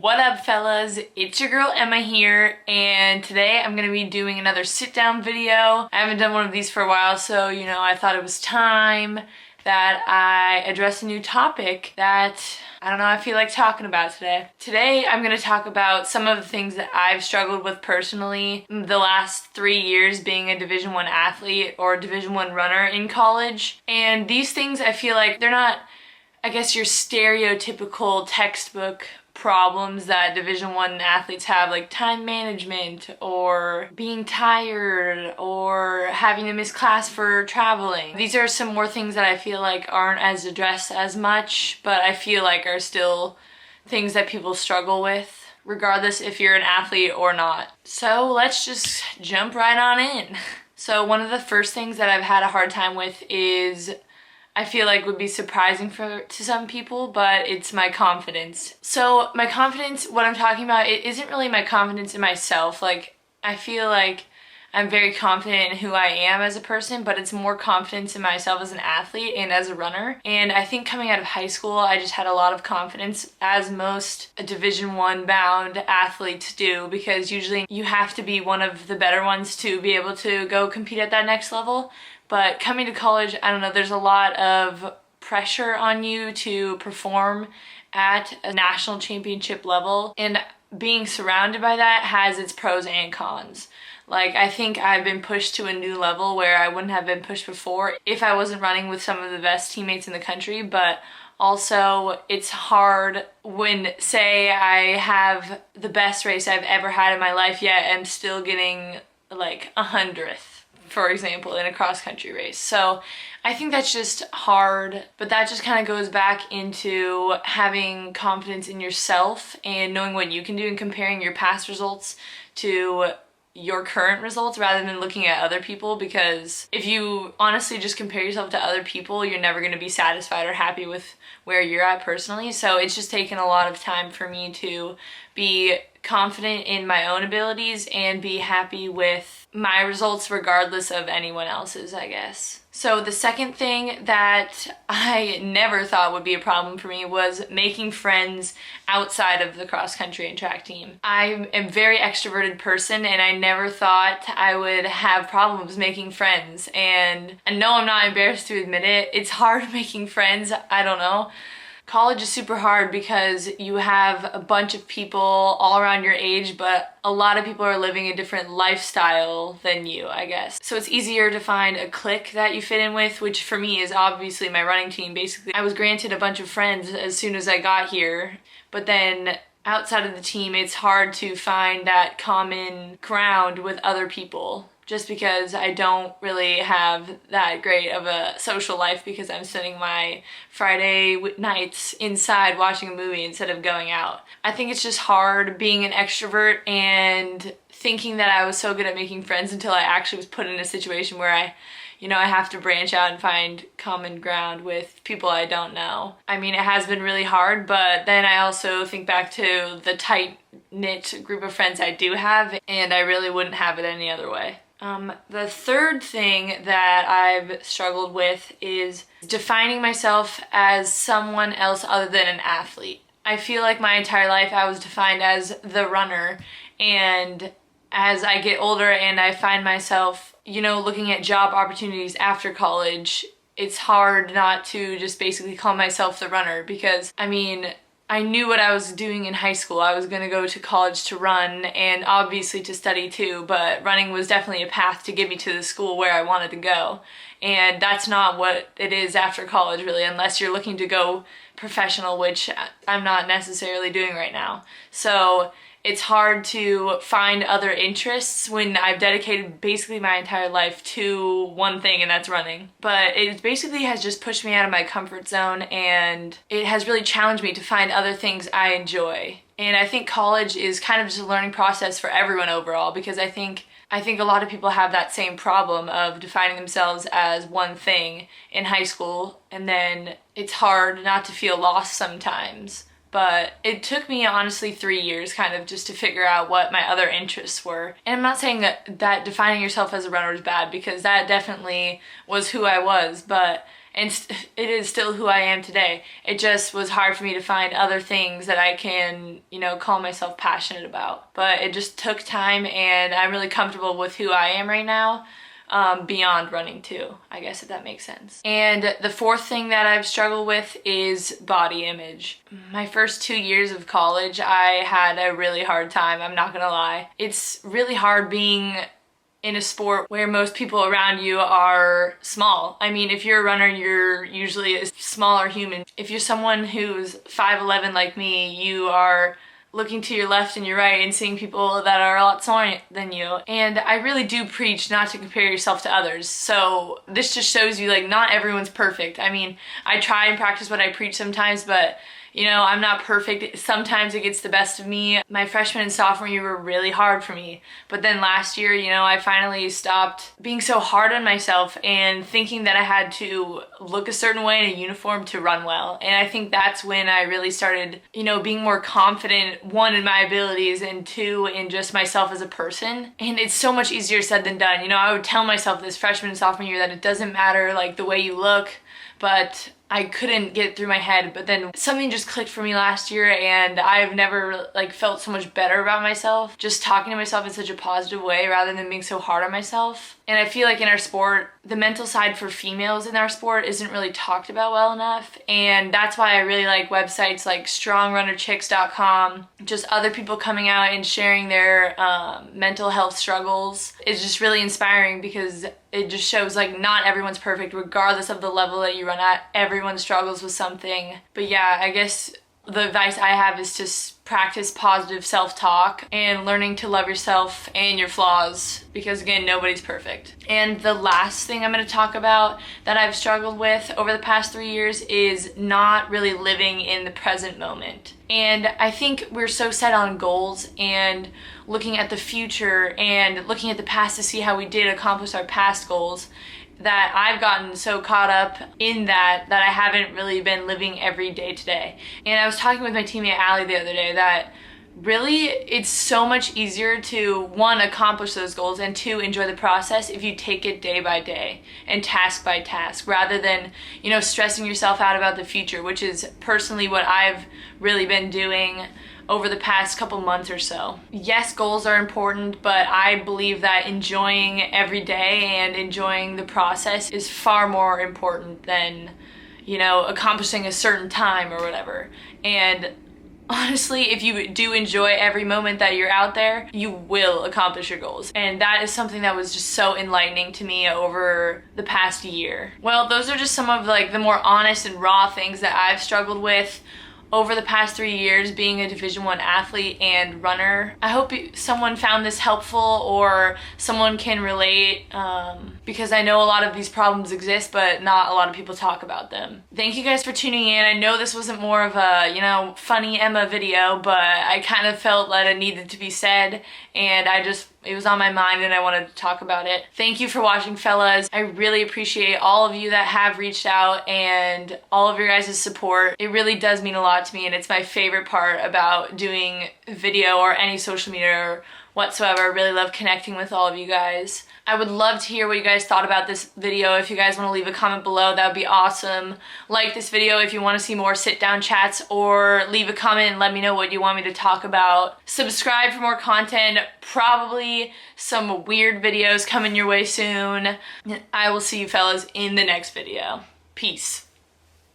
What up, fellas? It's your girl Emma here, and today I'm gonna be doing another sit-down video. I haven't done one of these for a while, so I thought it was time that I address a new topic that I feel like talking about today. Today I'm gonna talk about some of the things that I've struggled with personally the last 3 years being a Division I athlete or Division I runner in college. And these things, I feel like they're not, I guess, your stereotypical textbook problems that Division I athletes have, like time management or being tired or having to miss class for traveling. These are some more things that I feel like aren't as addressed as much, but I feel like are still things that people struggle with, regardless if you're an athlete or not. So let's just jump right on in. So one of the first things that I've had a hard time with is, I feel like would be surprising to some people, but it's my confidence. So my confidence, what I'm talking about, it isn't really my confidence in myself. Like, I feel like I'm very confident in who I am as a person, but it's more confidence in myself as an athlete and as a runner. And I think coming out of high school, I just had a lot of confidence, as most Division I bound athletes do, because usually you have to be one of the better ones to be able to go compete at that next level. But coming to college, I don't know, there's a lot of pressure on you to perform at a national championship level, and being surrounded by that has its pros and cons. Like, I think I've been pushed to a new level where I wouldn't have been pushed before if I wasn't running with some of the best teammates in the country, but also it's hard when, say, I have the best race I've ever had in my life, yet I'm still getting like 100th. For example, in a cross-country race. So I think that's just hard, but that just kind of goes back into having confidence in yourself and knowing what you can do and comparing your past results to your current results rather than looking at other people, because if you honestly just compare yourself to other people, you're never going to be satisfied or happy with where you're at personally. So it's just taken a lot of time for me to be confident in my own abilities and be happy with my results regardless of anyone else's, I guess. So the second thing that I never thought would be a problem for me was making friends outside of the cross country and track team. I'm a very extroverted person, and I never thought I would have problems making friends. And I know I'm not embarrassed to admit it. It's hard making friends. I don't know. College is super hard because you have a bunch of people all around your age, but a lot of people are living a different lifestyle than you, I guess. So it's easier to find a clique that you fit in with, which for me is obviously my running team. Basically, I was granted a bunch of friends as soon as I got here, but then outside of the team, it's hard to find that common ground with other people, just because I don't really have that great of a social life because I'm spending my Friday nights inside watching a movie instead of going out. I think it's just hard being an extrovert and thinking that I was so good at making friends until I actually was put in a situation where I have to branch out and find common ground with people I don't know. I mean, it has been really hard, but then I also think back to the tight-knit group of friends I do have, and I really wouldn't have it any other way. The third thing that I've struggled with is defining myself as someone else other than an athlete. I feel like my entire life I was defined as the runner, and as I get older and I find myself, looking at job opportunities after college, it's hard not to just basically call myself the runner, because I knew what I was doing in high school. I was gonna go to college to run and obviously to study too, but running was definitely a path to get me to the school where I wanted to go. And that's not what it is after college, really, unless you're looking to go professional, which I'm not necessarily doing right now. So it's hard to find other interests when I've dedicated basically my entire life to one thing, and that's running. But it basically has just pushed me out of my comfort zone, and it has really challenged me to find other things I enjoy. And I think college is kind of just a learning process for everyone overall, because I think a lot of people have that same problem of defining themselves as one thing in high school, and then it's hard not to feel lost sometimes. But it took me honestly 3 years kind of just to figure out what my other interests were. And I'm not saying that defining yourself as a runner is bad, because that definitely was who I was, but and it is still who I am today. It just was hard for me to find other things that I can, you know, call myself passionate about. But it just took time, and I'm really comfortable with who I am right now. Beyond running too, I guess, if that makes sense. And the fourth thing that I've struggled with is body image. My first 2 years of college, I had a really hard time, I'm not gonna lie. It's really hard being in a sport where most people around you are small. I mean, if you're a runner, you're usually a smaller human. If you're someone who's 5'11" like me, you are looking to your left and your right and seeing people that are a lot smaller than you. And I really do preach not to compare yourself to others. So this just shows you, like, not everyone's perfect. I mean, I try and practice what I preach sometimes, but you know, I'm not perfect. Sometimes it gets the best of me. My freshman and sophomore year were really hard for me. But then last year, you know, I finally stopped being so hard on myself and thinking that I had to look a certain way in a uniform to run well. And I think that's when I really started, you know, being more confident, one, in my abilities, and two, in just myself as a person. And it's so much easier said than done. You know, I would tell myself this freshman and sophomore year that it doesn't matter, like, the way you look, but I couldn't get it through my head. But then something just clicked for me last year, and I've never, like, felt so much better about myself, just talking to myself in such a positive way rather than being so hard on myself. And I feel like in our sport, the mental side for females in our sport isn't really talked about well enough, and that's why I really like websites like strongrunnerchicks.com, just other people coming out and sharing their mental health struggles. It's just really inspiring because it just shows, like, not everyone's perfect regardless of the level that you run at. Everyone struggles with something. But yeah, I guess the advice I have is to practice positive self-talk and learning to love yourself and your flaws, because again, nobody's perfect. And the last thing I'm going to talk about that I've struggled with over the past 3 years is not really living in the present moment. And I think we're so set on goals and looking at the future and looking at the past to see how we did accomplish our past goals, that I've gotten so caught up in that I haven't really been living every day today. And I was talking with my teammate Allie the other day that really it's so much easier to, one, accomplish those goals, and two, enjoy the process if you take it day by day and task by task, rather than, you know, stressing yourself out about the future, which is personally what I've really been doing over the past couple months or so. Yes, goals are important, but I believe that enjoying every day and enjoying the process is far more important than, you know, accomplishing a certain time or whatever. And honestly, if you do enjoy every moment that you're out there, you will accomplish your goals. And that is something that was just so enlightening to me over the past year. Well, those are just some of, like, the more honest and raw things that I've struggled with over the past 3 years being a Division I athlete and runner. I hope someone found this helpful or someone can relate, because I know a lot of these problems exist, but not a lot of people talk about them. Thank you guys for tuning in. I know this wasn't more of a, you know, funny Emma video, but I kind of felt that it needed to be said, and it was on my mind and I wanted to talk about it. Thank you for watching, fellas. I really appreciate all of you that have reached out and all of your guys' support. It really does mean a lot to me, and it's my favorite part about doing video or any social media or whatsoever. I really love connecting with all of you guys. I would love to hear what you guys thought about this video. If you guys want to leave a comment below, that would be awesome. Like this video if you want to see more sit-down chats, or leave a comment and let me know what you want me to talk about. Subscribe for more content, probably some weird videos coming your way soon. I will see you fellas in the next video. Peace.